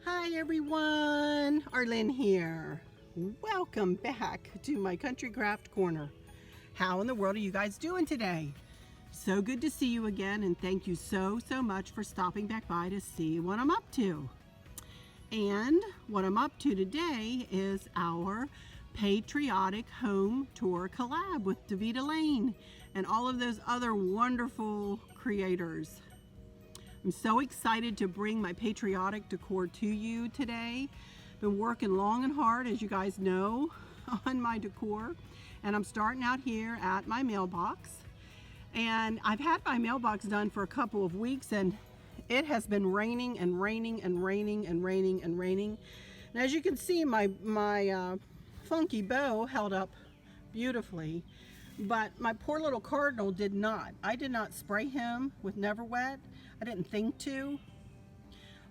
Hi everyone, Arlene here. Welcome back to my Country Craft Corner. How in the world are you guys doing today? So good to see you again, and thank you so much for stopping back by to see what I'm up to. And what I'm up to today is our Patriotic Home Tour collab with Davita Lane and all of those other wonderful creators. I'm so excited to bring my patriotic decor to you today. Been working long and hard, as you guys know, on my decor. And I'm starting out here at my mailbox. And I've had my mailbox done for a couple of weeks, and it has been raining and raining and raining and raining and raining. And as you can see, my funky bow held up beautifully. But my poor little cardinal did not. I did not spray him with Never Wet. I didn't think to.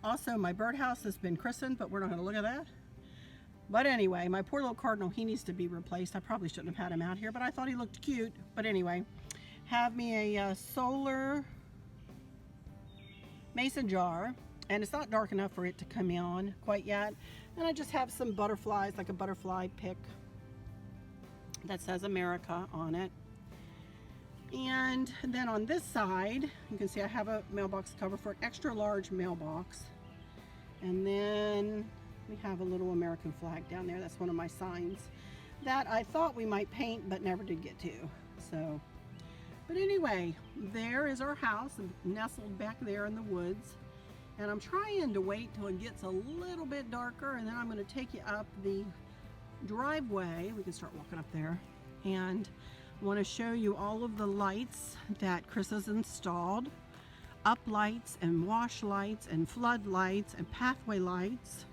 Also, my birdhouse has been christened, but we're not going to look at that. But anyway, my poor little cardinal, he needs to be replaced. I probably shouldn't have had him out here, but I thought he looked cute. But anyway, have me a solar mason jar, and it's not dark enough for it to come on quite yet. And I just have some butterflies, like a butterfly pick that says America on it. And then on this side, you can see I have a mailbox cover for an extra large mailbox. And then we have a little American flag down there. That's one of my signs that I thought we might paint, but never did get to. So, but anyway, there is our house, nestled back there in the woods. And I'm trying to wait till it gets a little bit darker, and then I'm going to take you up the driveway. We can start walking up there, and I want to show you all of the lights that Chris has installed. Up lights and wash lights and flood lights and pathway lights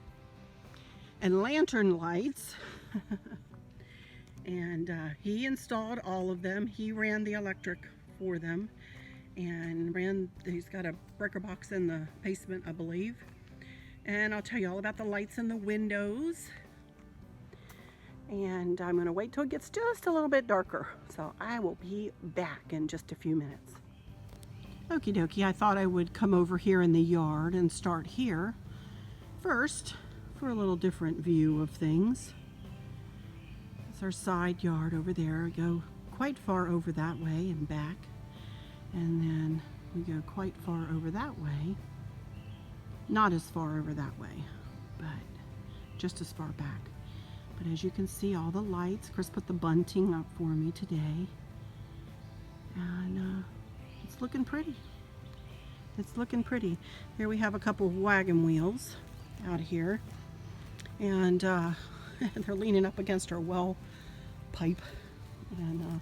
and lantern lights. And he installed all of them. He ran the electric for them and he's got a breaker box in the basement, I believe. And I'll tell you all about the lights in the windows. And I'm going to wait till it gets just a little bit darker. So I will be back in just a few minutes. Okie dokie, I thought I would come over here in the yard and start here first for a little different view of things. It's our side yard over there. I go quite far over that way and back. And then we go quite far over that way. Not as far over that way, but just as far back. But as you can see, all the lights, Chris put the bunting up for me today. And it's looking pretty. It's looking pretty. Here we have a couple of wagon wheels out here. And they're leaning up against our well pipe. And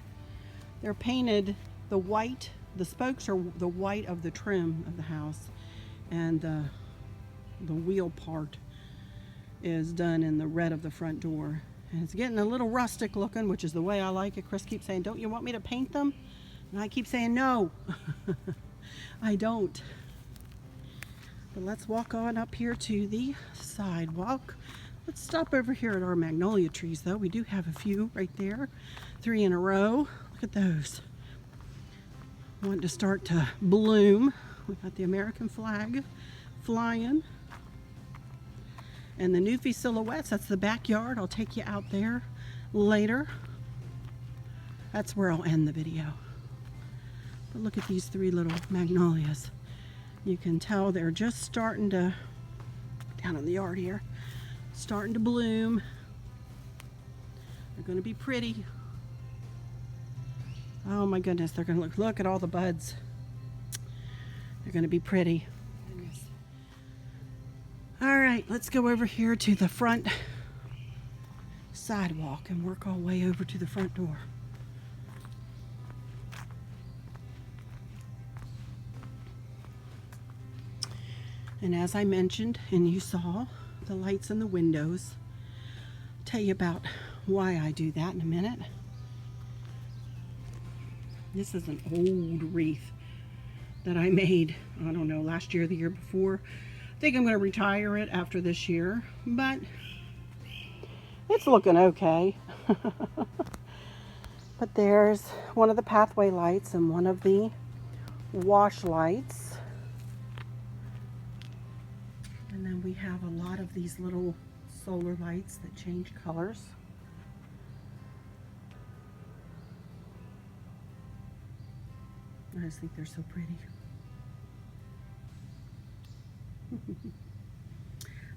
they're painted the white. The spokes are the white of the trim of the house. And the wheel part is done in the red of the front door. And it's getting a little rustic looking, which is the way I like it. Chris keeps saying, don't you want me to paint them? And I keep saying no. I don't. But let's walk on up here to the sidewalk. Let's stop over here at our magnolia trees, though. We do have a few right there. 3 in a row. Look at those. Want to start to bloom. We got the American flag flying. And the Newfie silhouettes, that's the backyard. I'll take you out there later. That's where I'll end the video. But look at these 3 little magnolias. You can tell they're just starting to, down in the yard here, starting to bloom. They're going to be pretty. Oh my goodness, they're going to look at all the buds. They're going to be pretty. All right, let's go over here to the front sidewalk and work our way over to the front door. And as I mentioned, and you saw the lights in the windows, I'll tell you about why I do that in a minute. This is an old wreath that I made, I don't know, last year or the year before. I think I'm going to retire it after this year, but it's looking okay. But there's one of the pathway lights and one of the wash lights. And then we have a lot of these little solar lights that change colors. I just think they're so pretty.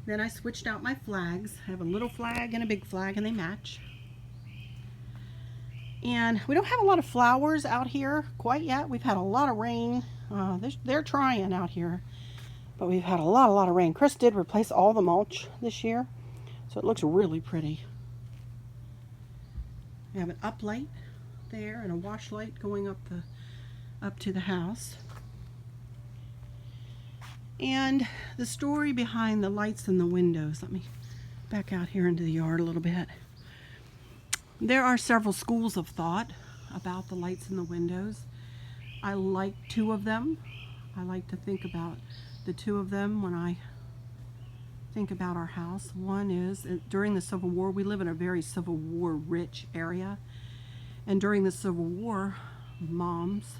Then I switched out my flags. I have a little flag and a big flag, and they match. And we don't have a lot of flowers out here quite yet. We've had a lot of rain. They're trying out here, but we've had a lot of rain. Chris did replace all the mulch this year, so it looks really pretty. We have an up light there and a wash light going up to the house. And the story behind the lights in the windows. Let me back out here into the yard a little bit. There are several schools of thought about the lights in the windows. I like two of them. I like to think about the two of them when I think about our house. One is during the Civil War. We live in a very Civil War rich area. And during the Civil War, moms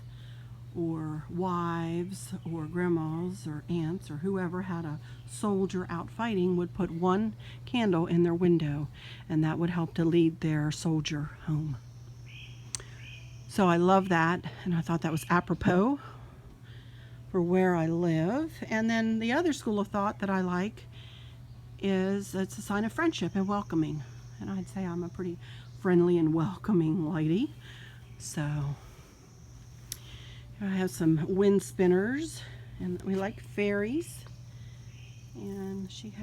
or wives or grandmas or aunts or whoever had a soldier out fighting would put one candle in their window, and that would help to lead their soldier home. So I love that, and I thought that was apropos for where I live. And then the other school of thought that I like is it's a sign of friendship and welcoming, and I'd say I'm a pretty friendly and welcoming lady. So I have some wind spinners, and we like fairies, and she's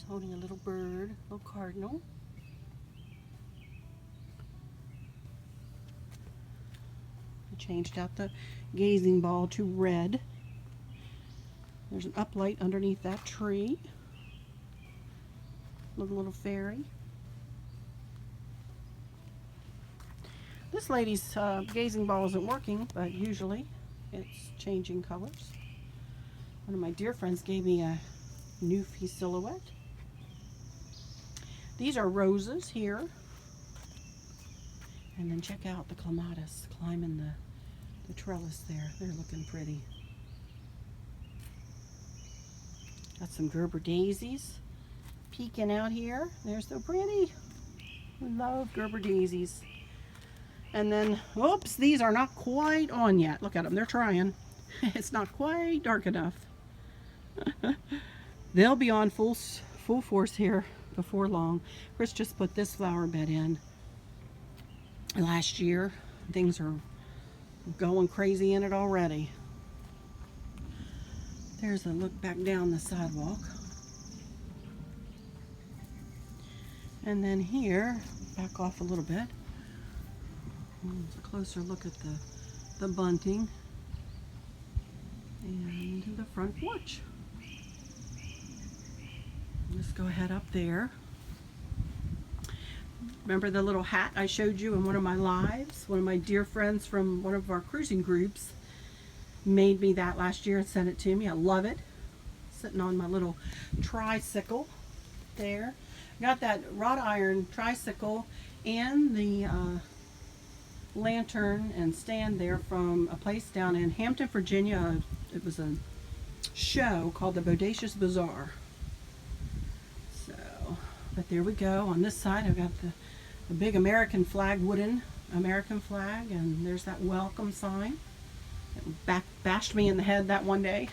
holding a little bird, a little cardinal. I changed out the gazing ball to red. There's an uplight underneath that tree. Little fairy. This lady's gazing ball isn't working, but usually it's changing colors. One of my dear friends gave me a Newfie silhouette. These are roses here. And then check out the clematis climbing the trellis there. They're looking pretty. Got some Gerber daisies peeking out here. They're so pretty. We love Gerber daisies. And then, oops, these are not quite on yet. Look at them, they're trying. It's not quite dark enough. They'll be on full force here before long. Chris just put this flower bed in last year. Things are going crazy in it already. There's a look back down the sidewalk. And then here, back off a little bit. There's a closer look at the bunting and the front porch. Let's go ahead up there. Remember the little hat I showed you in one of my lives? One of my dear friends from one of our cruising groups made me that last year and sent it to me. I love it. Sitting on my little tricycle there. Got that wrought iron tricycle and the lantern and stand there from a place down in Hampton, Virginia. It was a show called the Bodacious Bazaar. So, but there we go. On this side I've got the big American flag, wooden American flag, and there's that welcome sign. It bashed me in the head that one day.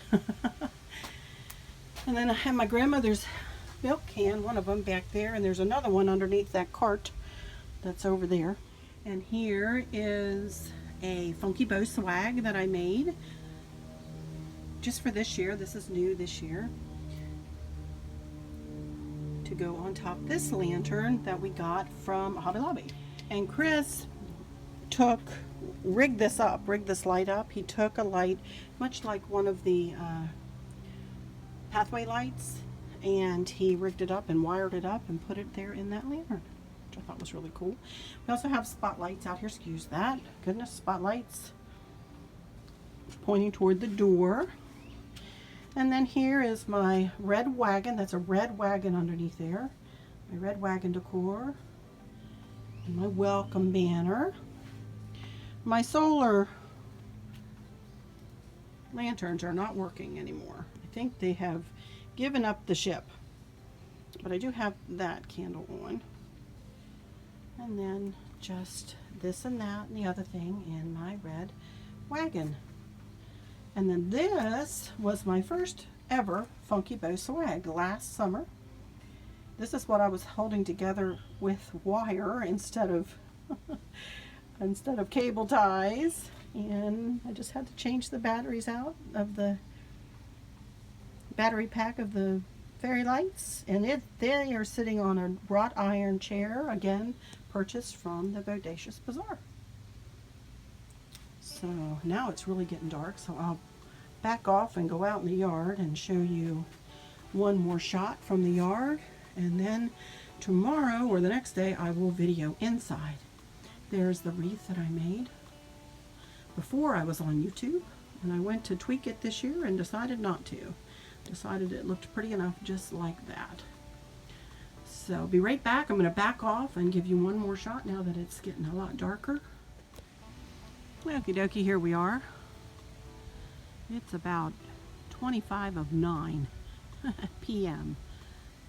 And then I have my grandmother's milk can, one of them back there, and there's another one underneath that cart that's over there. And here is a Funky Bow swag that I made just for this year. This is new this year. To go on top of this lantern that we got from Hobby Lobby. And Chris rigged this light up. He took a light, much like one of the pathway lights, and he rigged it up and wired it up and put it there in that lantern, which I thought was really cool. We also have spotlights out here. Excuse that. Goodness, spotlights pointing toward the door. And then here is my red wagon. That's a red wagon underneath there. My red wagon decor. And my welcome banner. My solar lanterns are not working anymore. I think they have given up the ship. But I do have that candle on. And then just this and that and the other thing in my red wagon. And then this was my first ever Funky Bow swag last summer. This is what I was holding together with wire instead of cable ties, and I just had to change the batteries out of the battery pack of the fairy lights, and they are sitting on a wrought iron chair, again purchased from the Bodacious Bazaar. So now it's really getting dark, so I'll back off and go out in the yard and show you one more shot from the yard, and then tomorrow or the next day I will video inside. There's the wreath that I made before I was on YouTube, and I went to tweak it this year and decided not to. Decided it looked pretty enough just like that. So I'll be right back. I'm going to back off and give you one more shot now that it's getting a lot darker. Okie dokie, here we are. It's about 25 of 9 p.m.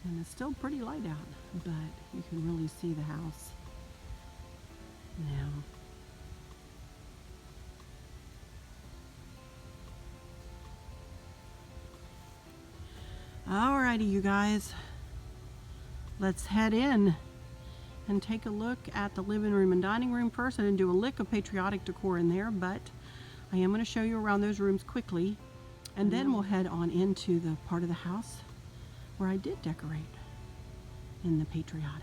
and it's still pretty light out, but you can really see the house now. Alrighty, you guys, let's head in and take a look at the living room and dining room first. I didn't do a lick of Patriotic decor in there, but I am going to show you around those rooms quickly, and then we'll head on into the part of the house where I did decorate in the Patriotic.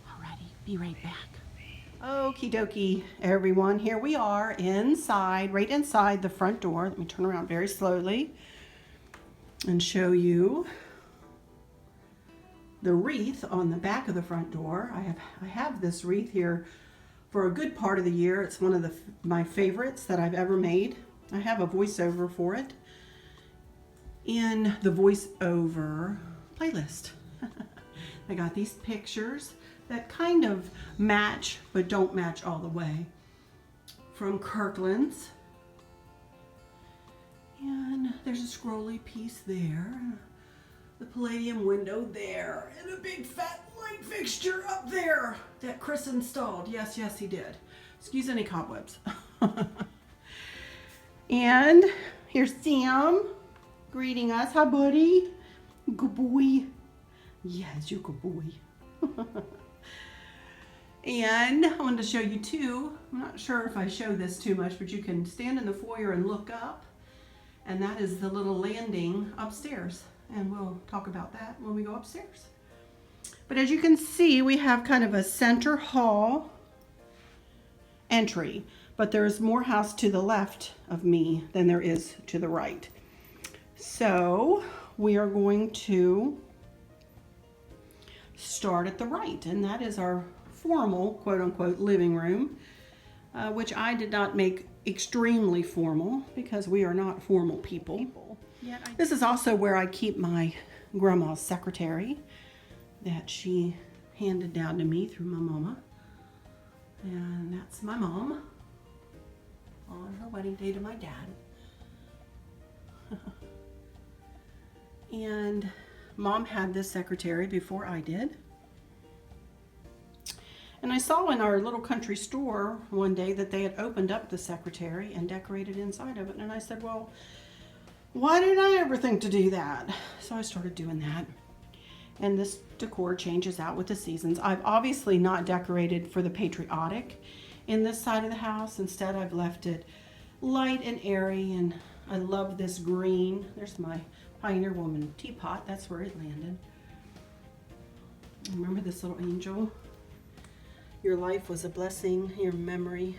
Alrighty, be right back. Okie dokie, everyone, here we are inside, right inside the front door. Let me turn around very slowly and show you the wreath on the back of the front door. I have this wreath here for a good part of the year. It's one of my favorites that I've ever made. I have a voiceover for it in the voiceover playlist. I got these pictures that kind of match but don't match all the way from Kirkland's. And there's a scrolly piece there, the palladium window there, and a big fat light fixture up there that Chris installed. Yes, yes, he did. Excuse any cobwebs. And here's Sam greeting us. Hi, buddy. Good boy. Yes, you're a good boy. And I wanted to show you too. I'm not sure if I show this too much, but you can stand in the foyer and look up. And that is the little landing upstairs. And we'll talk about that when we go upstairs. But as you can see, we have kind of a center hall entry, but there's more house to the left of me than there is to the right. So we are going to start at the right, and that is our formal, quote-unquote, living room, which I did not make extremely formal because we are not formal people. This is also where I keep my grandma's secretary that she handed down to me through my mama. And that's my mom on her wedding day to my dad. And Mom had this secretary before I did. And I saw in our little country store one day that they had opened up the secretary and decorated inside of it. And I said, well, why didn't I ever think to do that? So I started doing that. And this decor changes out with the seasons. I've obviously not decorated for the Patriotic in this side of the house. Instead, I've left it light and airy, and I love this green. There's my Pioneer Woman teapot. That's where it landed. Remember this little angel? Your life was a blessing, your memory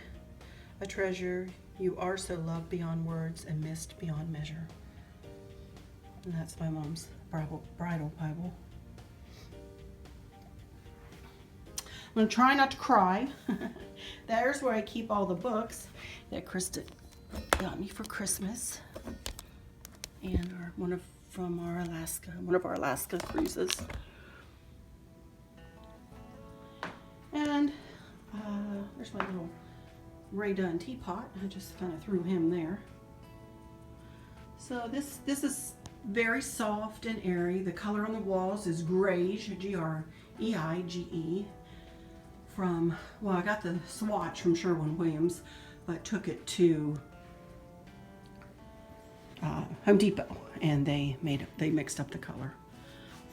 a treasure. You are so loved beyond words and missed beyond measure. And that's my mom's bridal Bible. I'm going to try not to cry. There's where I keep all the books that Krista got me for Christmas, and one of our Alaska cruises. And there's my little Ray Dunn teapot. I just kind of threw him there. So this is very soft and airy. The color on the walls is Greige, Greige, from, well, I got the swatch from Sherwin Williams, but took it to Home Depot, and they mixed up the color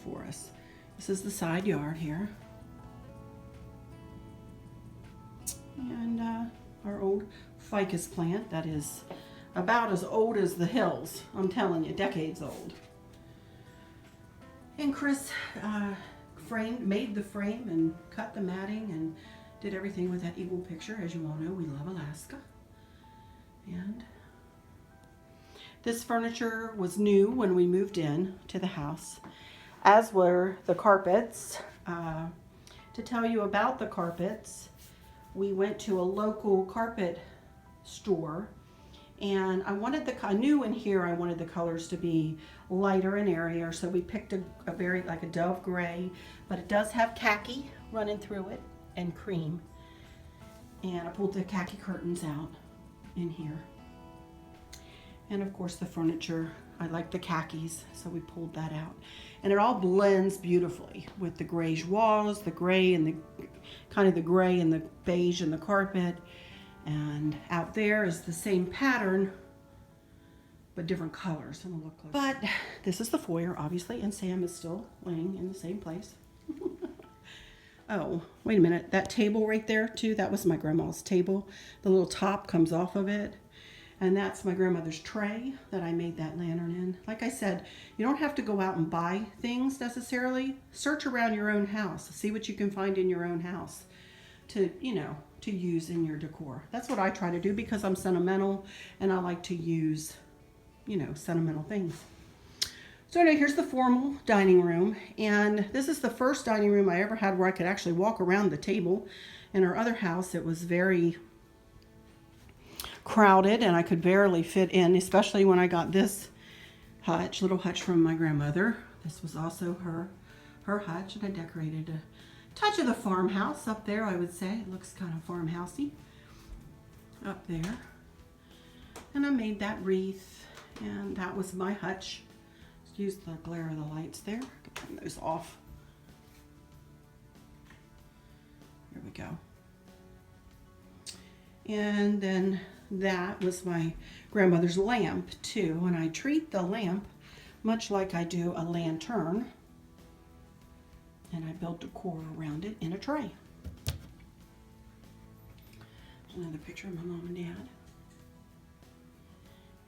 for us. This is the side yard here, and our old ficus plant that is about as old as the hills. I'm telling you, decades old. And Chris made the frame and cut the matting and did everything with that eagle picture. As you all know, we love Alaska. And this furniture was new when we moved in to the house, as were the carpets. To tell you about the carpets, we went to a local carpet store, and I knew in here I wanted the colors to be lighter and airier, so we picked a very, like a dove gray, but it does have khaki running through it and cream. And I pulled the khaki curtains out in here. And of course the furniture, I like the khakis, so we pulled that out. And it all blends beautifully with the grayish walls, the gray and the kind of the gray and the beige and the carpet. And out there is the same pattern, but different colors and look like. But this is the foyer, obviously, and Sam is still laying in the same place. Oh, wait a minute. That table right there, too, that was my grandma's table. The little top comes off of it. And that's my grandmother's tray that I made that lantern in. Like I said, you don't have to go out and buy things necessarily. Search around your own house. See what you can find in your own house to, to use in your decor. That's what I try to do because I'm sentimental and I like to use, sentimental things. So anyway, here's the formal dining room. And this is the first dining room I ever had where I could actually walk around the table. In our other house, it was very crowded and I could barely fit in, especially when I got this little hutch from my grandmother. This was also her hutch, and I decorated a touch of the farmhouse up there, I would say. It looks kind of farmhousey up there. And I made that wreath, and that was my hutch. Excuse the glare of the lights there. I can turn those off. Here we go. And then that was my grandmother's lamp too, and I treat the lamp much like I do a lantern, and I built decor around it in a tray. Another picture of my mom and dad,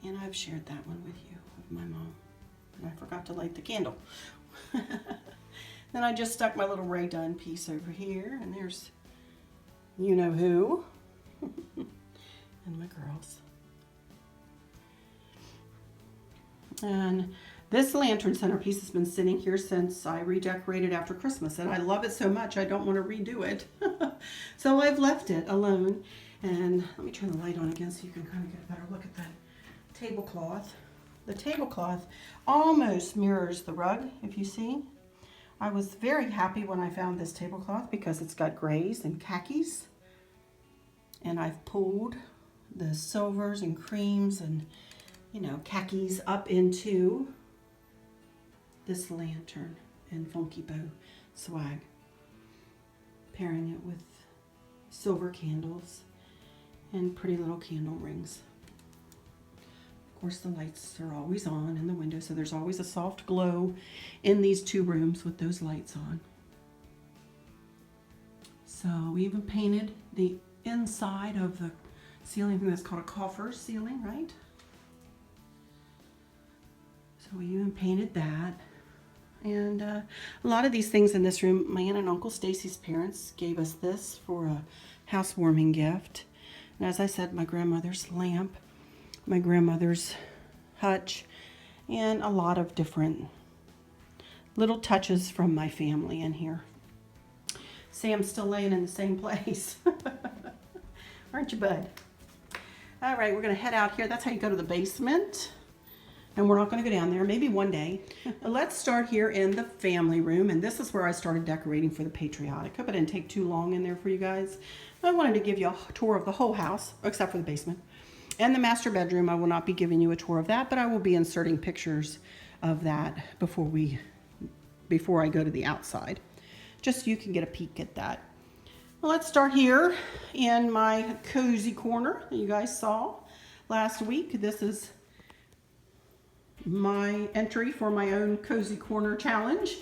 and I've shared that one with you of my mom, and I forgot to light the candle. Then I just stuck my little Ray Dunn piece over here, and there's you know who. And my girls. And this lantern centerpiece has been sitting here since I redecorated after Christmas, and I love it so much I don't want to redo it. So I've left it alone. And let me turn the light on again so you can kind of get a better look at that tablecloth. The tablecloth almost mirrors the rug, if you see. I was very happy when I found this tablecloth because it's got grays and khakis. And I've pulled the silvers and creams and, khakis up into this lantern and funky bow swag. Pairing it with silver candles and pretty little candle rings. Of course, the lights are always on in the window, so there's always a soft glow in these two rooms with those lights on. So we even painted the inside of the ceiling. I think that's called a coffer ceiling, right? So we even painted that. And a lot of these things in this room, my aunt and Uncle Stacy's parents gave us this for a housewarming gift. And as I said, my grandmother's lamp, my grandmother's hutch, and a lot of different little touches from my family in here. Sam's still laying in the same place. Aren't you, bud? All right, we're going to head out here. That's how you go to the basement. And we're not going to go down there. Maybe one day. Let's start here in the family room. And this is where I started decorating for the Patriotic. Hope I didn't take too long in there for you guys. I wanted to give you a tour of the whole house, except for the basement. And the master bedroom, I will not be giving you a tour of that, but I will be inserting pictures of that before I go to the outside, just so you can get a peek at that. Well, let's start here in my cozy corner that you guys saw last week. This is my entry for my own cozy corner challenge.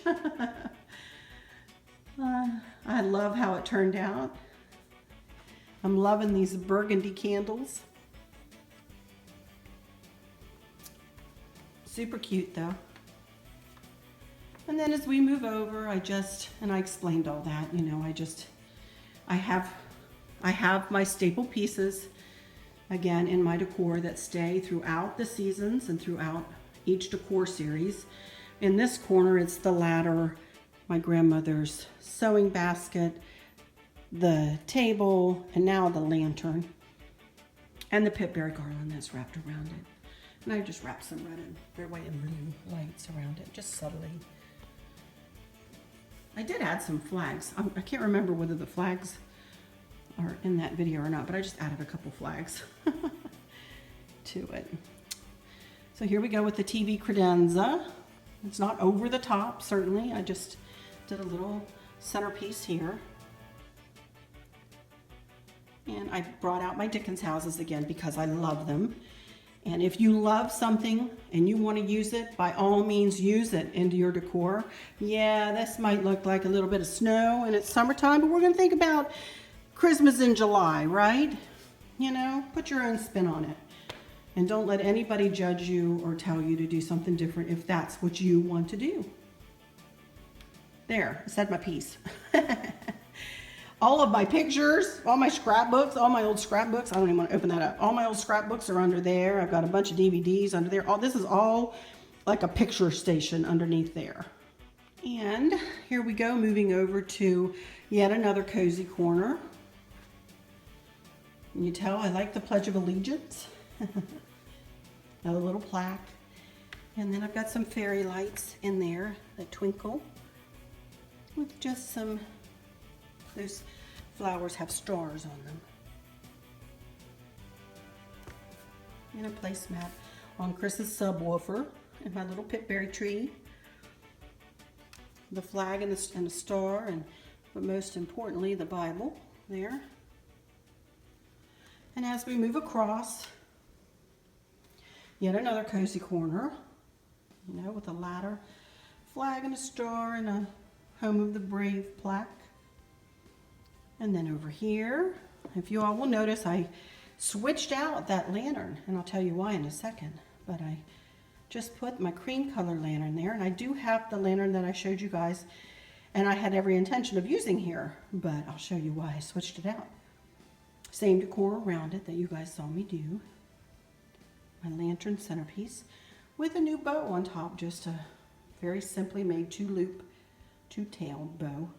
I love how it turned out. I'm loving these burgundy candles. Super cute though. And then as we move over, I explained all that, you know, I have my staple pieces again in my decor that stay throughout the seasons and throughout each decor series. In this corner, it's the ladder, my grandmother's sewing basket, the table, and now the lantern, and the Pitberry garland that's wrapped around it. And I just wrapped some red, white, and blue lights around it, just subtly. I did add some flags. I can't remember whether the flags are in that video or not, but I just added a couple flags to it. So here we go with the TV credenza. It's not over the top, certainly. I just did a little centerpiece here. And I brought out my Dickens houses again because I love them. And if you love something and you want to use it, by all means use it into your decor. Yeah, this might look like a little bit of snow and it's summertime, but we're going to think about Christmas in July, right? You know, put your own spin on it. And don't let anybody judge you or tell you to do something different if that's what you want to do. There, I said my piece. All of my pictures, all my scrapbooks, all my old scrapbooks, I don't even want to open that up. All my old scrapbooks are under there. I've got a bunch of DVDs under there. This is all like a picture station underneath there. And here we go, moving over to yet another cozy corner. Can you tell I like the Pledge of Allegiance? Another little plaque. And then I've got some fairy lights in there that twinkle with just some, those flowers have stars on them. And a placemat on Chris's subwoofer and my little Pitberry tree. The flag and the star, but most importantly the Bible there. And as we move across, yet another cozy corner, you know, with a ladder, flag and a star and a Home of the Brave plaque. And then over here, if you all will notice, I switched out that lantern, and I'll tell you why in a second, but I just put my cream color lantern there, and I do have the lantern that I showed you guys, and I had every intention of using here, but I'll show you why I switched it out. Same decor around it that you guys saw me do. My lantern centerpiece with a new bow on top, just a very simply made two-tailed bow.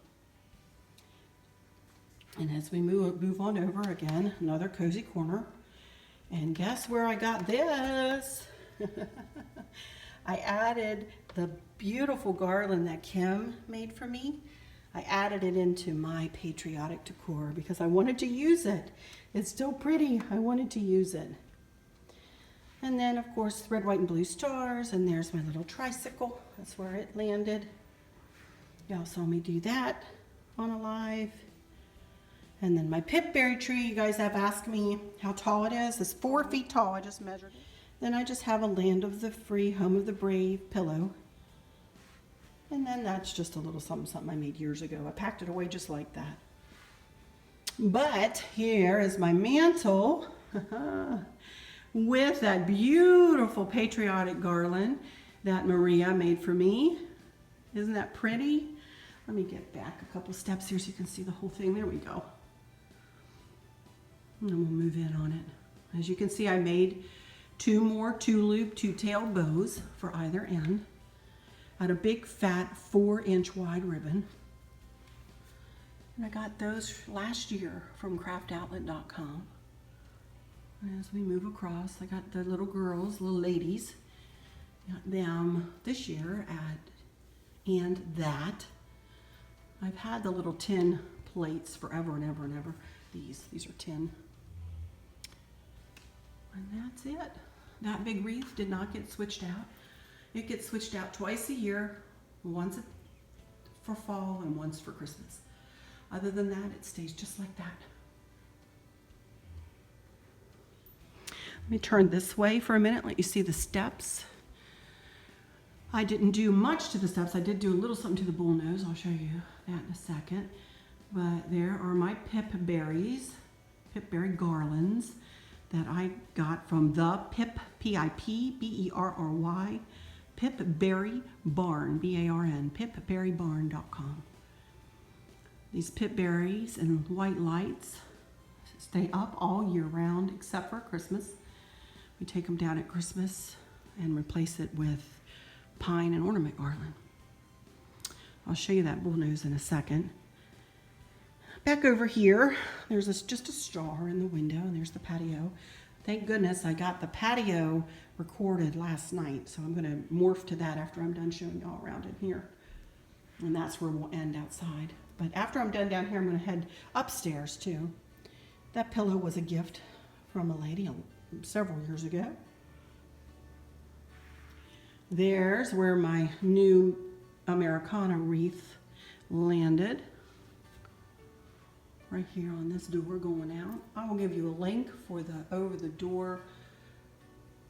And as we move on over again, another cozy corner. And guess where I got this? I added the beautiful garland that Kim made for me. I added it into my Patriotic decor because I wanted to use it. It's still pretty. I wanted to use it. And then, of course, red, white, and blue stars. And there's my little tricycle. That's where it landed. Y'all saw me do that on a live. And then my Pitberry tree, you guys have asked me how tall it is. It's 4 feet tall. I just measured it. Then I just have a Land of the Free, Home of the Brave pillow. And then that's just a little something I made years ago. I packed it away just like that. But here is my mantle with that beautiful Patriotic garland that Maria made for me. Isn't that pretty? Let me get back a couple steps here so you can see the whole thing. There we go. And then we'll move in on it. As you can see, I made 2 more 2-loop, 2-tailed bows for either end. I had a big fat 4-inch wide ribbon. And I got those last year from craftoutlet.com. And as we move across, I got the little girls, little ladies. Got them this year at And That. I've had the little tin plates forever and ever and ever. These are tin. And that's it. That big wreath did not get switched out. It gets switched out twice a year, once for fall and once for Christmas. Other than that, it stays just like that. Let me turn this way for a minute, let you see the steps. I didn't do much to the steps. I did do a little something to the bullnose. I'll show you that in a second. But there are my pip berry garlands that I got from the Pip, P-I-P-B-E-R-R-Y, Pip Berry Barn, B-A-R-N, pipberrybarn.com. These pip berries and white lights stay up all year round except for Christmas. We take them down at Christmas and replace it with pine and ornament garland. I'll show you that bullnose in a second. Back over here, there's just a star in the window, and there's the patio. Thank goodness I got the patio recorded last night, so I'm going to morph to that after I'm done showing y'all around in here. And that's where we'll end outside. But after I'm done down here, I'm going to head upstairs too. That pillow was a gift from a lady several years ago. There's where my new Americana wreath landed. Right here on this door going out. I will give you a link for the over-the-door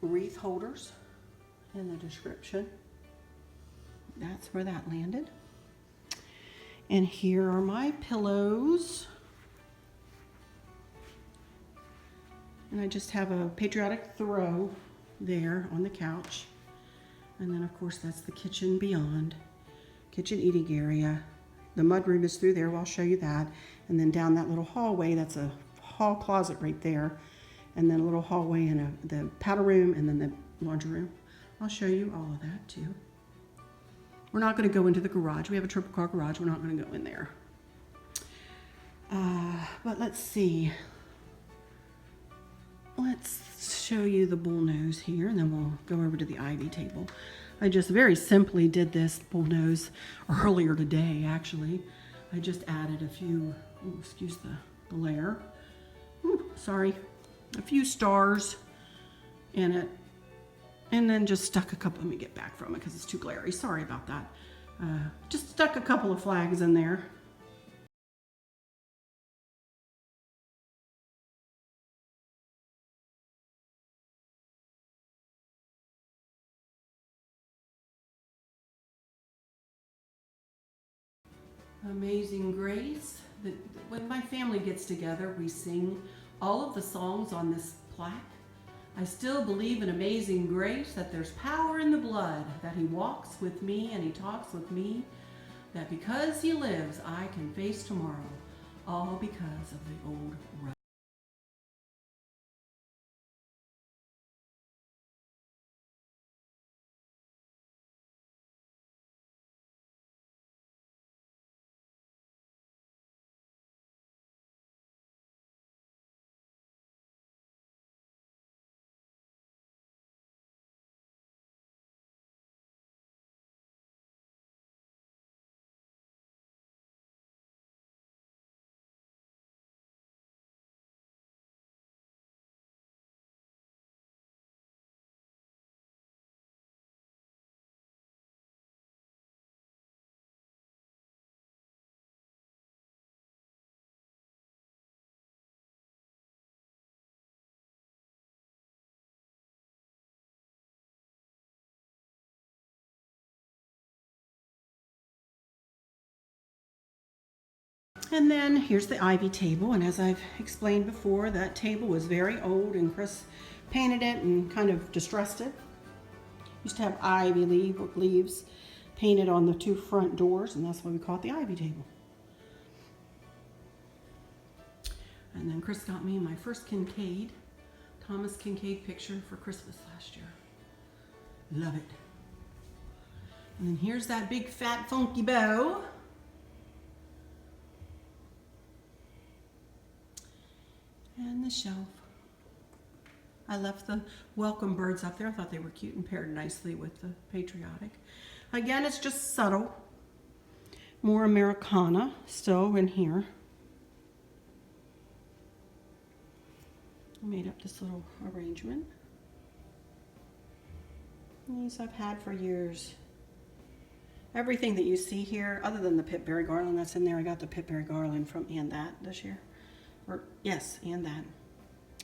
wreath holders in the description. That's where that landed. And here are my pillows. And I just have a Patriotic throw there on the couch. And then of course that's the kitchen beyond. Kitchen eating area. The mudroom is through there, well, I'll show you that. And then down that little hallway, that's a hall closet right there. And then a little hallway and the powder room and then the laundry room. I'll show you all of that too. We're not going to go into the garage. We have a triple car garage. We're not going to go in there. But let's see. Let's show you the bullnose here, and then we'll go over to the ivy table. I just very simply did this bullnose earlier today, actually. I just added a few, excuse the glare. Sorry. A few stars in it. And then just stuck a couple, let me get back from it because it's too glary. Sorry about that. Just stuck a couple of flags in there. Amazing Grace. When my family gets together, we sing all of the songs on this plaque. I still believe in Amazing Grace, that there's power in the blood, that he walks with me and he talks with me, that because he lives, I can face tomorrow, all because of the old road. And then here's the ivy table, and as I've explained before, that table was very old and Chris painted it and kind of distressed it. Used to have ivy leaves painted on the two front doors, and that's why we call it the ivy table. And then Chris got me my first Thomas Kincaid picture for Christmas last year. Love it. And then here's that big fat funky bow. And the shelf. I left the welcome birds up there. I thought they were cute and paired nicely with the Patriotic. Again, it's just subtle. More Americana still in here. I made up this little arrangement. These I've had for years. Everything that you see here, other than the pitberry garland that's in there, I got the pitberry garland from And That this year. Or, yes, And That.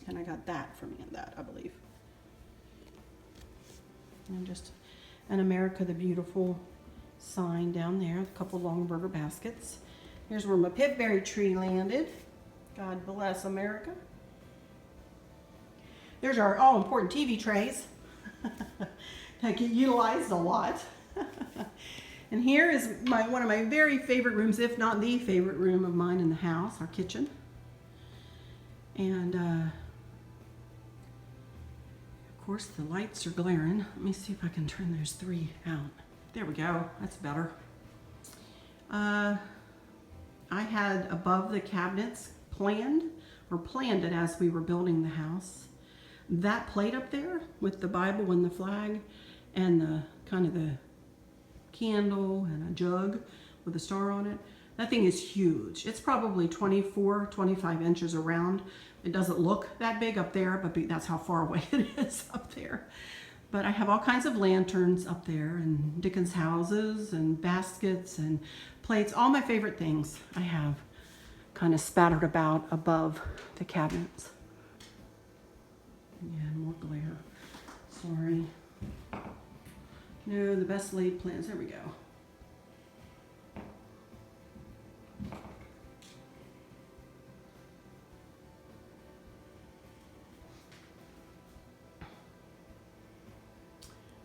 And I got that from And That, I believe. And just an America the Beautiful sign down there, a couple long river baskets. Here's where my pitberry tree landed. God bless America. There's our all-important TV trays that get utilized a lot. And here is one of my very favorite rooms, if not the favorite room of mine in the house, our kitchen. And of course the lights are glaring. Let me see if I can turn those 3 out. There we go, that's better. I had above the cabinets planned it as we were building the house. That plate up there with the Bible and the flag and the kind of the candle and a jug with a star on it, that thing is huge. It's probably 24, 25 inches around. It doesn't look that big up there, but that's how far away it is up there. But I have all kinds of lanterns up there and Dickens houses and baskets and plates, all my favorite things I have kind of spattered about above the cabinets. Yeah, more glare. Sorry. No, the best laid plans. There we go.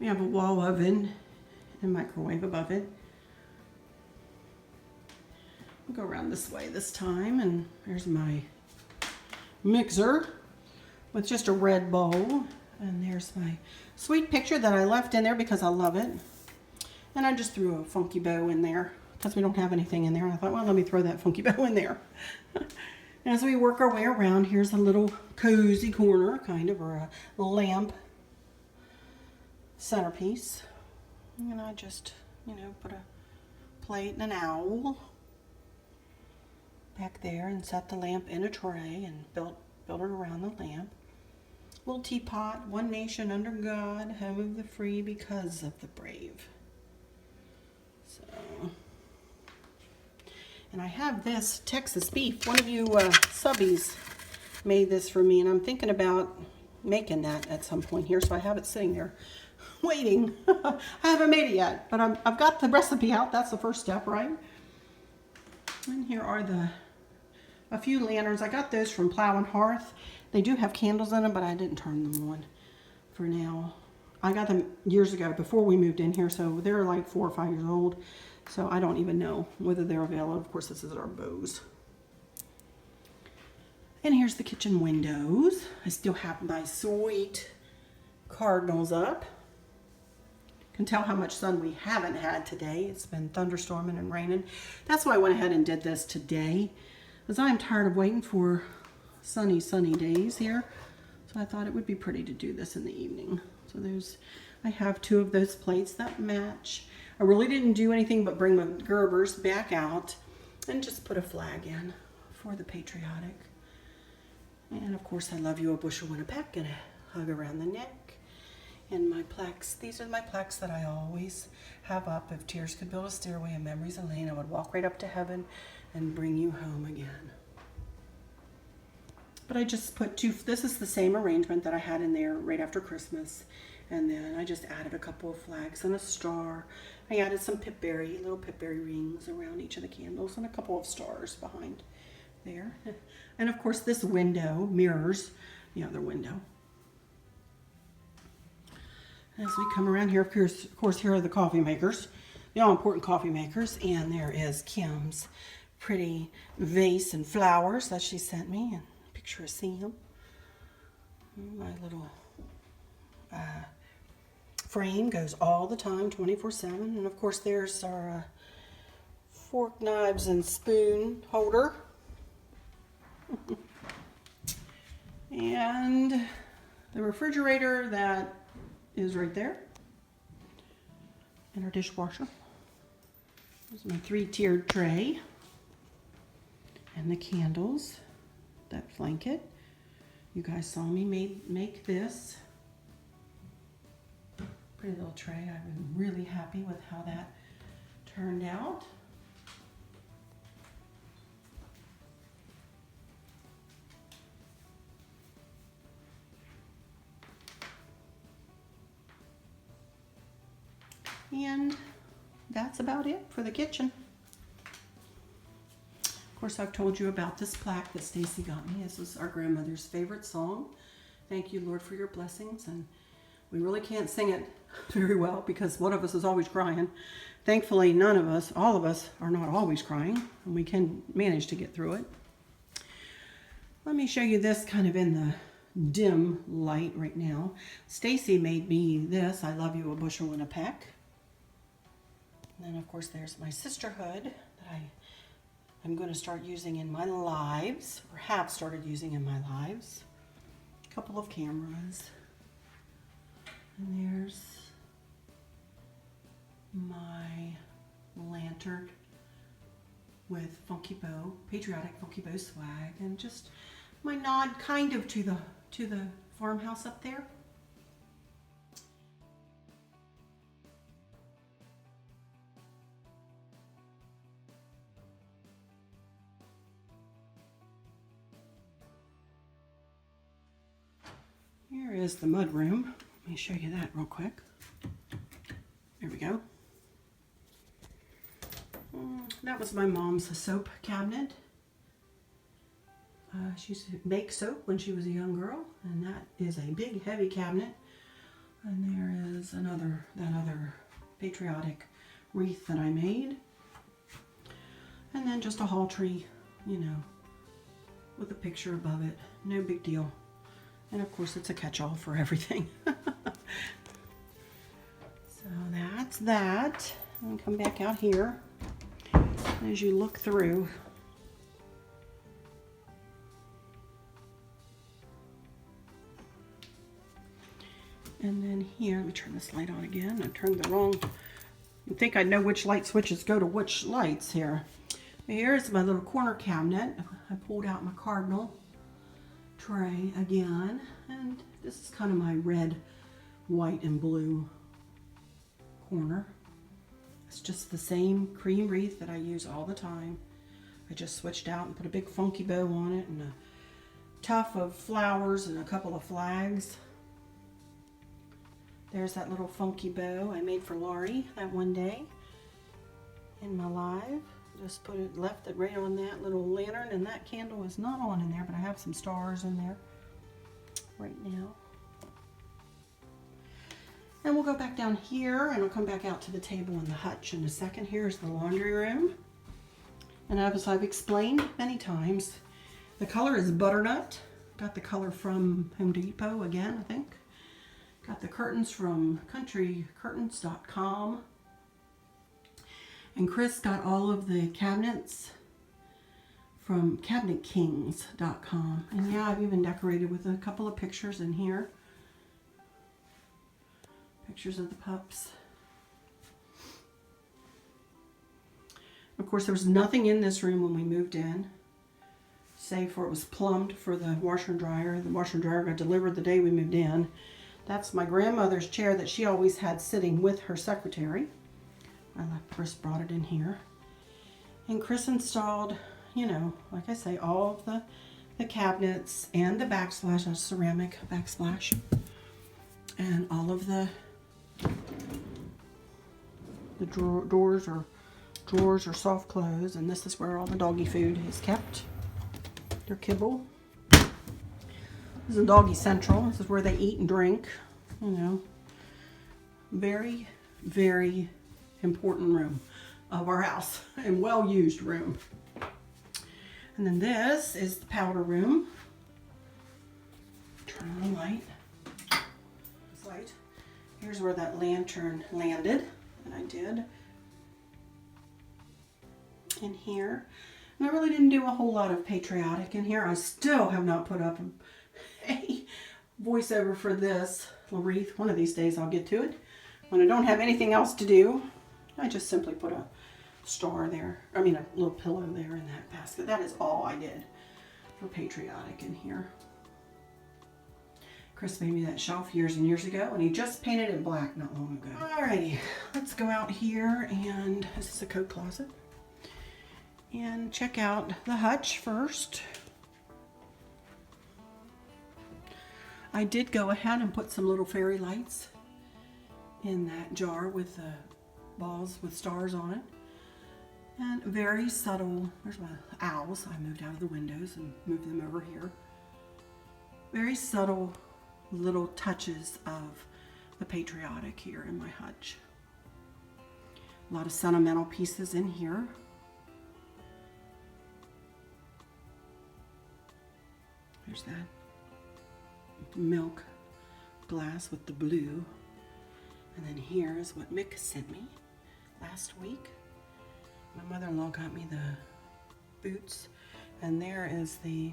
We have a wall oven and microwave above it. We'll go around this way this time, and there's my mixer with just a red bowl. And there's my sweet picture that I left in there because I love it. And I just threw a funky bow in there because we don't have anything in there. And I thought, well, let me throw that funky bow in there. As we work our way around, here's a little cozy corner, kind of, or a lamp centerpiece. And I just, put a plate and an owl back there and set the lamp in a tray and built it around the lamp. Little teapot, one nation under God, home of the free because of the brave. So, and I have this Texas beef. One of you subbies made this for me, and I'm thinking about making that at some point here, so I have it sitting there waiting. I haven't made it yet, but I've got the recipe out. That's the first step, right? And here are a few lanterns. I got those from Plow and Hearth. They do have candles in them, but I didn't turn them on for now. I got them years ago before we moved in here, so they're like 4 or 5 years old. So I don't even know whether they're available. Of course, this is our bows. And here's the kitchen windows. I still have my sweet cardinals up. You can tell how much sun we haven't had today. It's been thunderstorming and raining. That's why I went ahead and did this today, because I'm tired of waiting for sunny days here. So I thought it would be pretty to do this in the evening. So I have 2 of those plates that match. I really didn't do anything but bring my Gerbers back out and just put a flag in for the Patriotic. And of course, I love you, a bushel and a peck, and a hug around the neck. And my plaques, these are my plaques that I always have up. If tears could build a stairway and memories a lane, I would walk right up to heaven and bring you home again. But I just put 2, this is the same arrangement that I had in there right after Christmas. And then I just added a couple of flags and a star. I added some little pitberry rings around each of the candles and a couple of stars behind there. And of course this window mirrors the other window. As we come around here, of course, here are the coffee makers, the all-important coffee makers. And there is Kim's pretty vase and flowers that she sent me. And picture of Sam. My little frame goes all the time, 24/7. And of course, there's our fork, knives, and spoon holder. And the refrigerator that is right there. And our dishwasher. There's my 3-tiered tray. And the candles that flank it. You guys saw me make this pretty little tray. I've been really happy with how that turned out. And that's about it for the kitchen. Of course, I've told you about this plaque that Stacy got me. This was our grandmother's favorite song. Thank you, Lord, for your blessings. And we really can't sing it very well because one of us is always crying. Thankfully, none of us, all of us, are not always crying, and we can manage to get through it. Let me show you this kind of in the dim light right now. Stacy made me this, I love you a bushel and a peck. And then, of course, there's my sisterhood that I'm going to start using in my lives, or have started using in my lives. A couple of cameras. And there's my lantern with Funky Bow, Patriotic Funky Bow swag, and just my nod kind of to the farmhouse up there. Here is the mud room. Let me show you that real quick. There we go. That was my mom's soap cabinet. She used to make soap when she was a young girl, and that is a big, heavy cabinet. And there is that other Patriotic wreath that I made. And then just a hall tree, you know, with a picture above it. No big deal. And of course, it's a catch-all for everything. So that's that. And come back out here. As you look through, and then here, let me turn this light on again. I turned the wrong, you'd think I'd know which light switches go to which lights here. Here's my little corner cabinet. I pulled out my cardinal tray again, and this is kind of my red, white, and blue corner. It's just the same cream wreath that I use all the time. I just switched out and put a big funky bow on it and a tuft of flowers and a couple of flags. There's that little funky bow I made for Laurie that one day in my live. Just left it right on that little lantern, and that candle is not on in there, but I have some stars in there right now. And we'll go back down here, and I'll come back out to the table in the hutch in a second. Here's the laundry room. And as I've explained many times, the color is butternut. Got the color from Home Depot again, I think. Got the curtains from countrycurtains.com. And Chris got all of the cabinets from cabinetkings.com. And yeah, I've even decorated with a couple of pictures in here. Pictures of the pups. Of course, there was nothing in this room when we moved in, save for it was plumbed for the washer and dryer. The washer and dryer got delivered the day we moved in. That's my grandmother's chair that she always had sitting with her secretary. Chris brought it in here. And Chris installed, you know, like I say, all of the cabinets and the backsplash, a ceramic backsplash, and all of the drawers or soft clothes. And this is where all the doggy food is kept, their kibble. This is a doggy central. This is where they eat and drink, you know. Very, very important room of our house, and well used room. And then this is the powder room. Turn on the light. This light. Here's where that lantern landed, and I did. In here. And I really didn't do a whole lot of Patriotic in here. I still have not put up a voiceover for this wreath. One of these days I'll get to it. When I don't have anything else to do, I just simply put a star there. I mean, a little pillow there in that basket. That is all I did for Patriotic in here. Chris made me that shelf years and years ago, and he just painted it black not long ago. Alrighty, let's go out here, and this is a coat closet, and check out the hutch first. I did go ahead and put some little fairy lights in that jar with the balls with stars on it. And very subtle, there's my owls. I moved out of the windows and moved them over here. Very subtle little touches of the Patriotic here in my hutch. A lot of sentimental pieces in here. There's that milk glass with the blue. And then here is what Mick sent me last week. My mother-in-law got me the boots. And there is the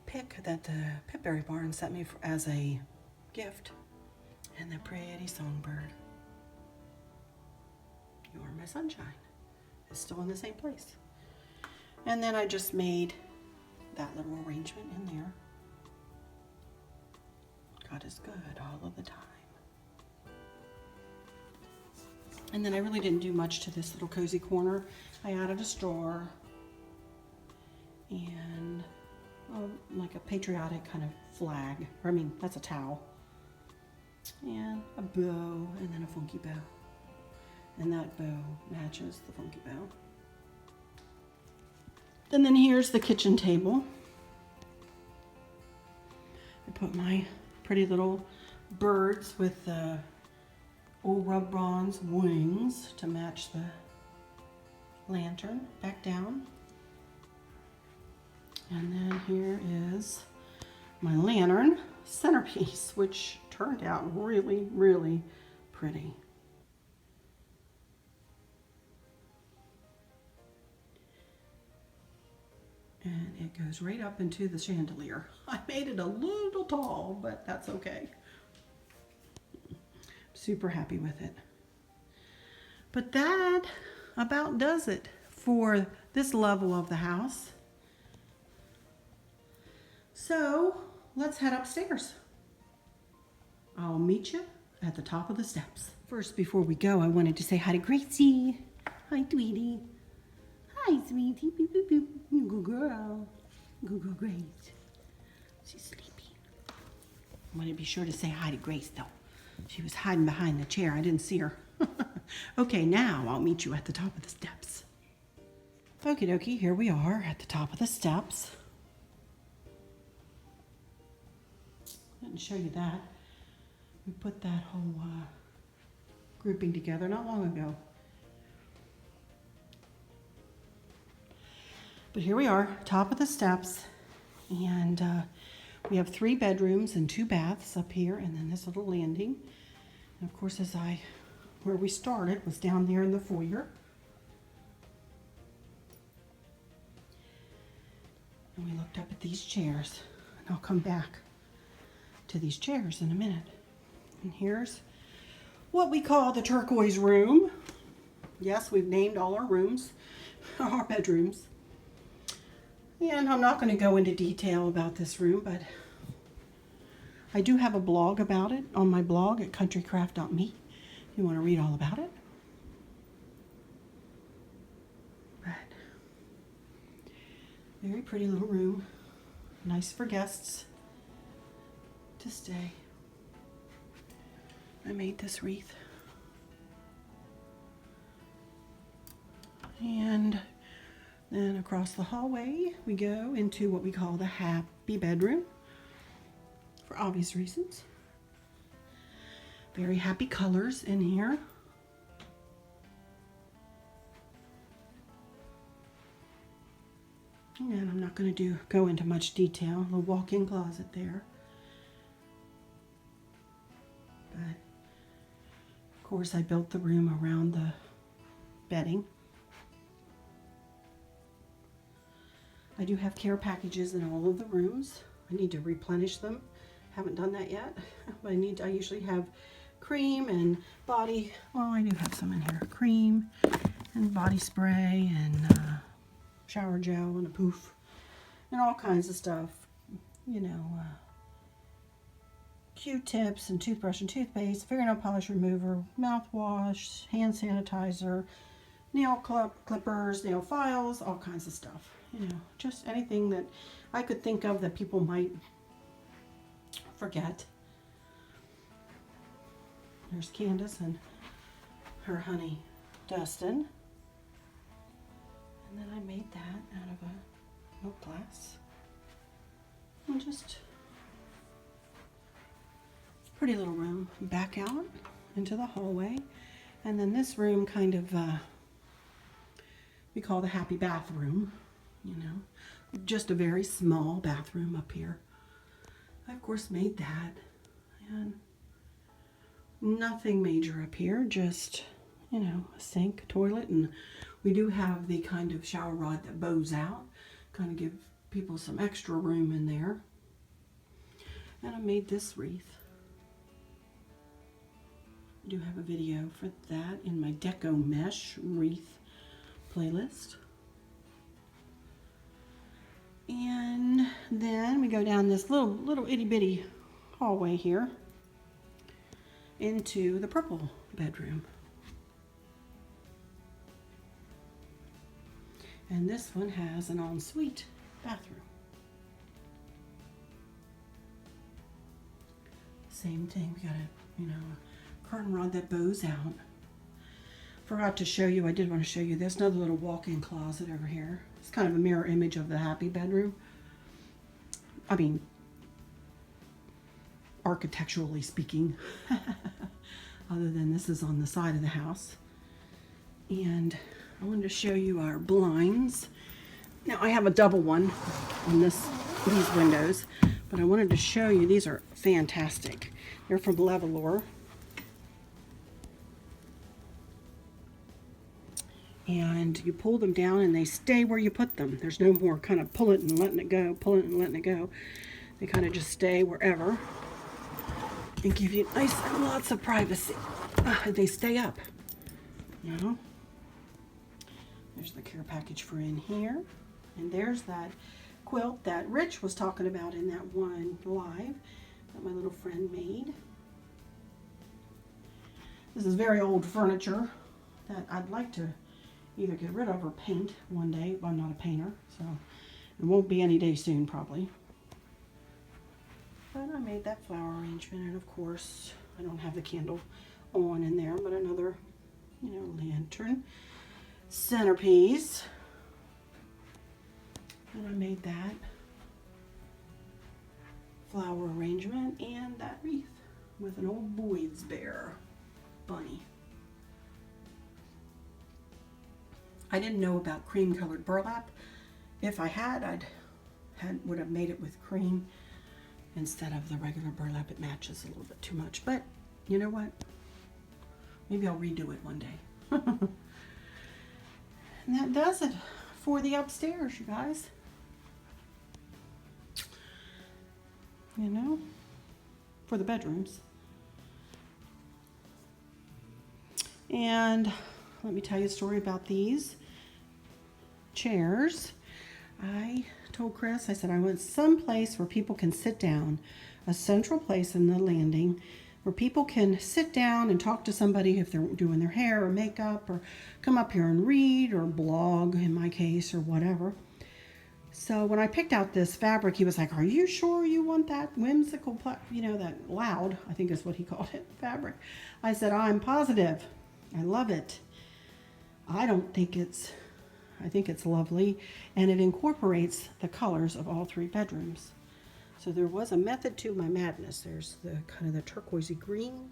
pick that the Pipberry Barn sent me as a gift. And the pretty songbird. You are my sunshine. It's still in the same place. And then I just made that little arrangement in there. God is good all of the time. And then I really didn't do much to this little cozy corner. I added a straw and like a patriotic kind of flag. Or I mean, that's a towel. And a bow, and then a funky bow. And that bow matches the funky bow. And then here's the kitchen table. I put my pretty little birds with old rub bronze wings to match the lantern back down. And then here is my lantern centerpiece, which turned out really, really pretty. And it goes right up into the chandelier. I made it a little tall, but that's okay. Super happy with it. But that about does it for this level of the house. So let's head upstairs. I'll meet you at the top of the steps. First, before we go, I wanted to say hi to Gracie. Hi, Tweety. Hi, sweetie. Boop, boop, boop. You good girl. Good girl, Grace. She's sleeping. I want to be sure to say hi to Grace, though. She was hiding behind the chair. I didn't see her. Okay, now I'll meet you at the top of the steps. Okie dokie, here we are at the top of the steps. I didn't show you that. We put that whole grouping together not long ago. But here we are, top of the steps, and we have 3 bedrooms and 2 baths up here, and then this little landing. And of course, where we started was down there in the foyer. And we looked up at these chairs, and I'll come back to these chairs in a minute. And here's what we call the turquoise room. Yes, we've named all our rooms, our bedrooms. And I'm not going to go into detail about this room, but I do have a blog about it on my blog at countrycraft.me if you want to read all about it. But very pretty little room. Nice for guests to stay. I made this wreath. And then across the hallway, we go into what we call the happy bedroom, for obvious reasons. Very happy colors in here. And I'm not going to go into much detail. A little walk-in closet there. But, of course, I built the room around the bedding. I do have care packages in all of the rooms. I need to replenish them. Haven't done that yet. But I usually have cream and body, well, I do have some in here. Cream and body spray and shower gel and a poof and all kinds of stuff. You know, Q-tips and toothbrush and toothpaste, fingernail polish remover, mouthwash, hand sanitizer, nail clippers, nail files, all kinds of stuff. You know, just anything that I could think of that people might forget. There's Candace and her honey Dustin. And then I made that out of a milk glass. And just pretty little room. Back out into the hallway. And then this room kind of, we call the happy bathroom, you know. Just a very small bathroom up here. I, of course, made that. And nothing major up here, just, you know, a sink, toilet, and we do have the kind of shower rod that bows out, kind of give people some extra room in there. And I made this wreath. I do have a video for that in my Deco Mesh wreath playlist. And then we go down this little itty bitty hallway here into the purple bedroom. And this one has an ensuite bathroom. Same thing, we got a, you know, a curtain rod that bows out. Forgot to show you, I did want to show you this, another little walk-in closet over here. It's kind of a mirror image of the happy bedroom. I mean, architecturally speaking, other than this is on the side of the house. And I wanted to show you our blinds. Now I have a double one on these windows, but I wanted to show you, these are fantastic. They're from Levolor. And you pull them down and they stay where you put them. There's no more kind of pull it and letting it go, pull it and letting it go. They kind of just stay wherever and give you nice and lots of privacy. They stay up, you know. There's the care package for in here. And there's that quilt that Rich was talking about in that one live that my little friend made. This is very old furniture that I'd like to either get rid of or paint one day. Well, I'm not a painter, so it won't be any day soon probably. But I made that flower arrangement, and of course I don't have the candle on in there, but another, you know, lantern centerpiece. And I made that flower arrangement and that wreath with an old Boyd's Behr bunny. I didn't know about cream colored burlap. If I had, would have made it with cream instead of the regular burlap. It matches a little bit too much, but you know what? Maybe I'll redo it one day. And that does it for the upstairs, you guys. You know, for the bedrooms. And let me tell you a story about these chairs. I told Chris, I said, I want some place where people can sit down, a central place in the landing where people can sit down and talk to somebody if they're doing their hair or makeup, or come up here and read or blog in my case, or whatever. So when I picked out this fabric, he was like, are you sure you want that whimsical, you know, that loud, I think is what he called it, fabric. I said, I'm positive. I love it. I think it's lovely, and it incorporates the colors of all three bedrooms. So there was a method to my madness. There's the kind of the turquoisey green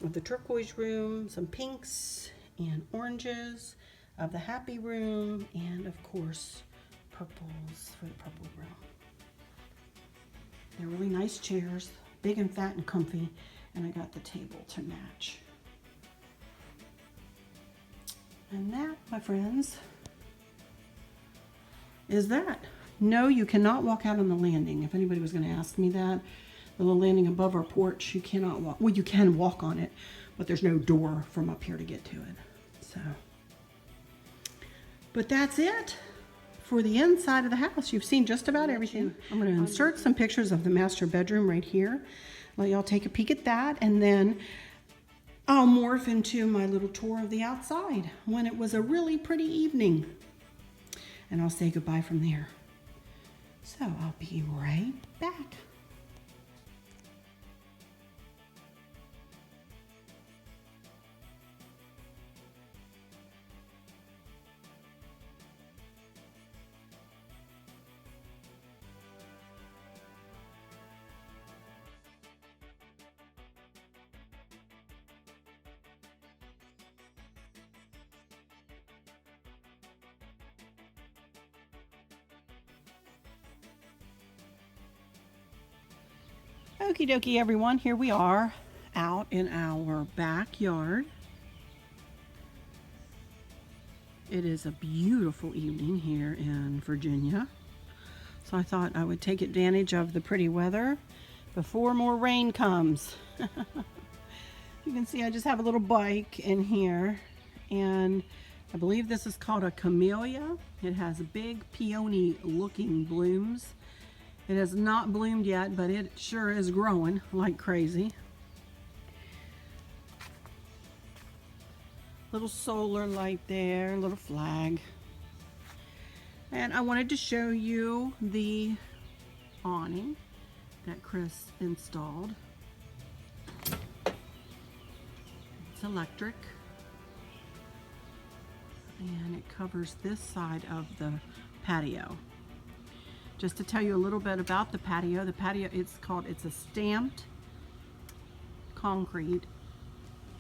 of the turquoise room, some pinks and oranges of the happy room, and of course purples for the purple room. They're really nice chairs, big and fat and comfy, and I got the table to match. And that, my friends, is that. No, you cannot walk out on the landing. If anybody was going to ask me that, the little landing above our porch, you cannot walk. Well, you can walk on it, but there's no door from up here to get to it. So, but that's it for the inside of the house. You've seen just about everything. I'm going to insert some pictures of the master bedroom right here. let y'all take a peek at that, and then I'll morph into my little tour of the outside when it was a really pretty evening. And I'll say goodbye from there. So I'll be right back. Okie dokie everyone, here we are out in our backyard. It is a beautiful evening here in Virginia. So I thought I would take advantage of the pretty weather before more rain comes. You can see I just have a little bike in here, and I believe this is called a camellia. It has big peony looking blooms. It has not bloomed yet, but it sure is growing like crazy. Little solar light there, little flag. And I wanted to show you the awning that Chris installed. It's electric. And it covers this side of the patio. Just to tell you a little bit about the patio, it's a stamped concrete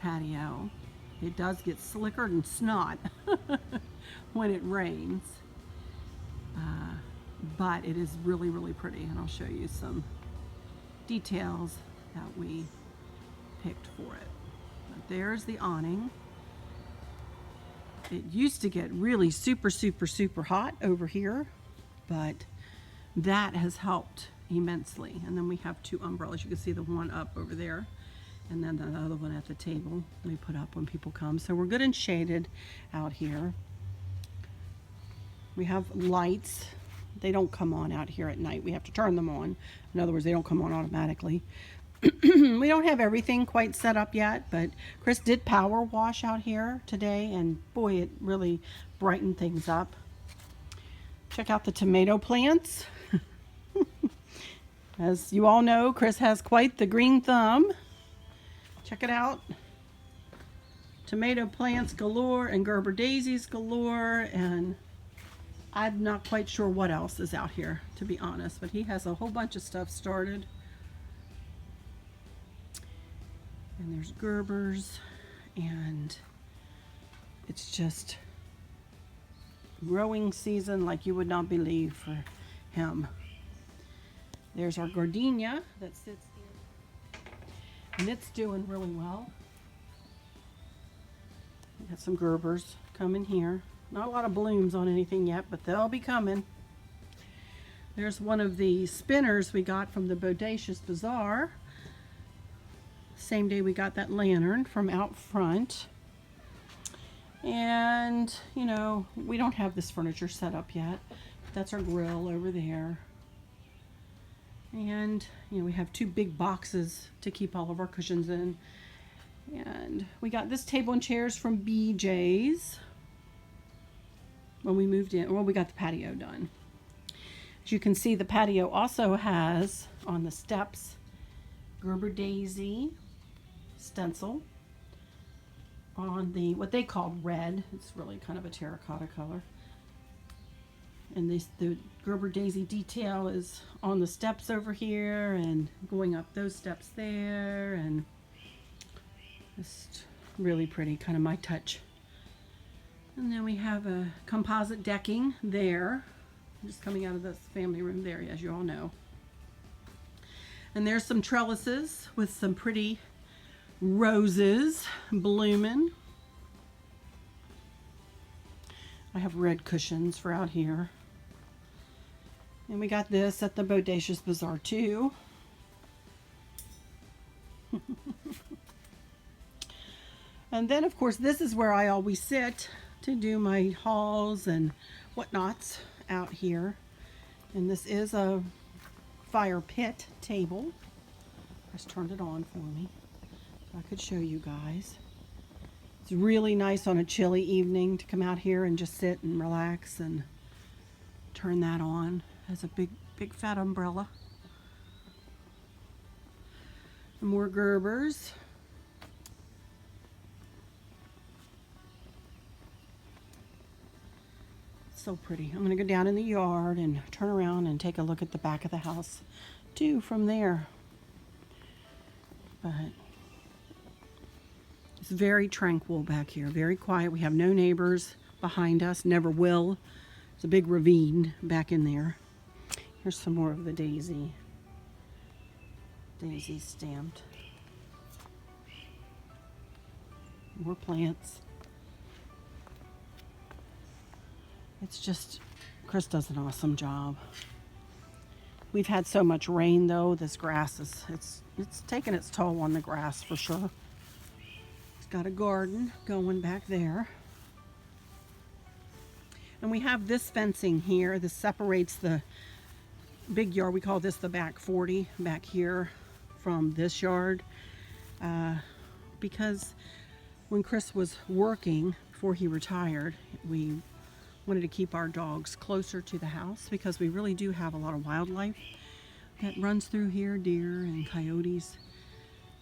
patio. It does get slicker than snot when it rains, but it is really, really pretty, and I'll show you some details that we picked for it. But there's the awning. It used to get really super, super, super hot over here, but that has helped immensely. And then we have two umbrellas. You can see the one up over there, and then the other one at the table we put up when people come. So we're good and shaded out here. We have lights. They don't come on out here at night. We have to turn them on. In other words, they don't come on automatically. We don't have everything quite set up yet, but Chris did power wash out here today, and boy, it really brightened things up. Check out the tomato plants. As you all know, Chris has quite the green thumb. Check it out. Tomato plants galore and Gerber daisies galore, and I'm not quite sure what else is out here, to be honest, but he has a whole bunch of stuff started. And there's Gerbers, and it's just growing season like you would not believe for him. There's our gardenia that sits in, and it's doing really well. We got some Gerbers coming here. Not a lot of blooms on anything yet, but they'll be coming. There's one of the spinners we got from the Bodacious Bazaar. Same day we got that lantern from out front. And, you know, we don't have this furniture set up yet. That's our grill over there. And, you know, we have two big boxes to keep all of our cushions in. And we got this table and chairs from BJ's when we moved in. Well, we got the patio done. As you can see, the patio also has on the steps Gerber daisy stencil on the what they call red. It's really kind of a terracotta color. And the Gerber daisy detail is on the steps over here and going up those steps there, and just really pretty, kind of my touch. And then we have a composite decking there, just coming out of this family room there, as you all know. And there's some trellises with some pretty roses blooming. I have red cushions for out here. And we got this at the Bodacious Bazaar too. And then of course this is where I always sit to do my hauls and whatnots out here. And this is a fire pit table. Chris turned it on for me so I could show you guys. It's really nice on a chilly evening to come out here and just sit and relax and turn that on. It has a big fat umbrella. And more Gerbers. So pretty. I'm going to go down in the yard and turn around and take a look at the back of the house too from there. But it's very tranquil back here, very quiet. We have no neighbors behind us, never will. There's a big ravine back in there. Here's some more of the daisy. Daisy stamped. More plants. It's just, Chris does an awesome job. We've had so much rain though, this grass is, it's taken its toll on the grass for sure. He's got a garden going back there. And we have this fencing here. This separates the big yard. We call this the back 40 back here from this yard. Because when Chris was working, before he retired, we wanted to keep our dogs closer to the house because we really do have a lot of wildlife that runs through here, deer and coyotes.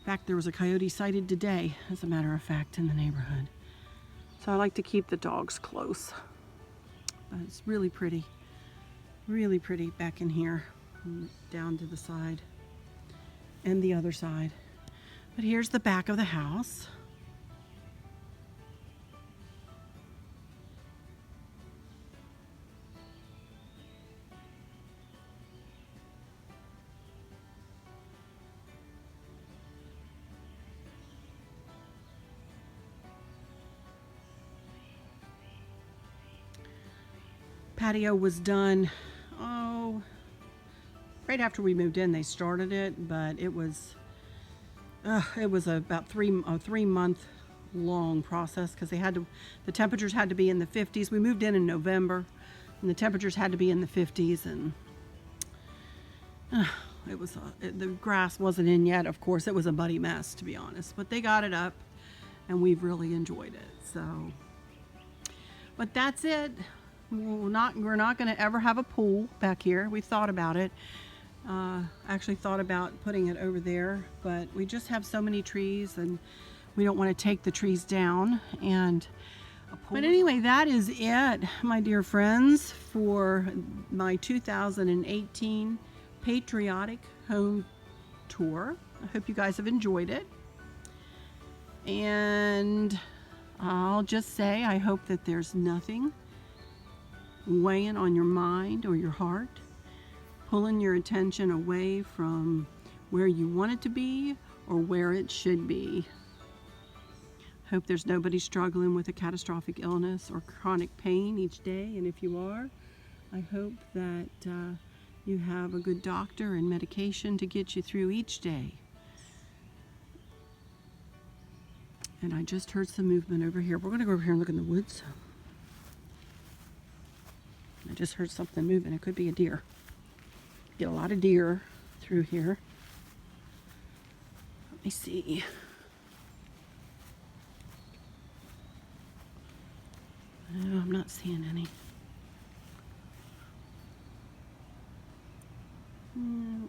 In fact, there was a coyote sighted today, as a matter of fact, in the neighborhood. So I like to keep the dogs close. But it's really pretty back in here, down to the side and the other side. But here's the back of the house. Patio was done, right after we moved in. They started it, but it was about 3-month long process because the temperatures had to be in the 50s. We moved in November, and the temperatures had to be in the 50s, and the grass wasn't in yet. Of course, it was a muddy mess, to be honest, but they got it up, and we've really enjoyed it. So, but that's it. We're not going to ever have a pool back here. We thought about it. Actually thought about putting it over there, but we just have so many trees and we don't want to take the trees down. But anyway, that is it, my dear friends, for my 2018 Patriotic home tour. I hope you guys have enjoyed it. And I'll just say, I hope that there's nothing weighing on your mind or your heart, pulling your attention away from where you want it to be or where it should be. Hope there's nobody struggling with a catastrophic illness or chronic pain each day, and if you are, I hope that you have a good doctor and medication to get you through each day. And I just heard some movement over here. We're going to go over here and look in the woods. I just heard something moving. It could be a deer. Get a lot of deer through here. Let me see. No, I'm not seeing any. No.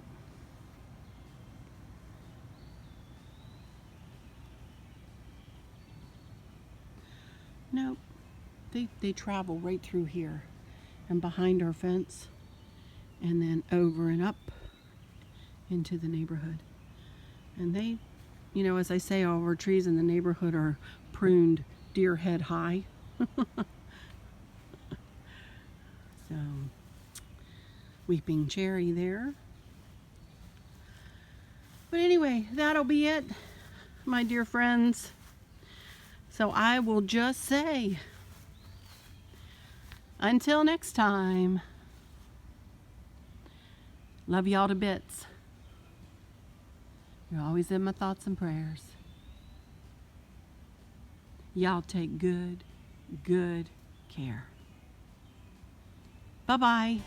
Nope. They travel right through here and behind our fence and then over and up into the neighborhood. And they, you know, as I say, all our trees in the neighborhood are pruned deer head high. So, weeping cherry there. But anyway, that'll be it, my dear friends. So I will just say, until next time, love y'all to bits. You're always in my thoughts and prayers. Y'all take good care. Bye-bye.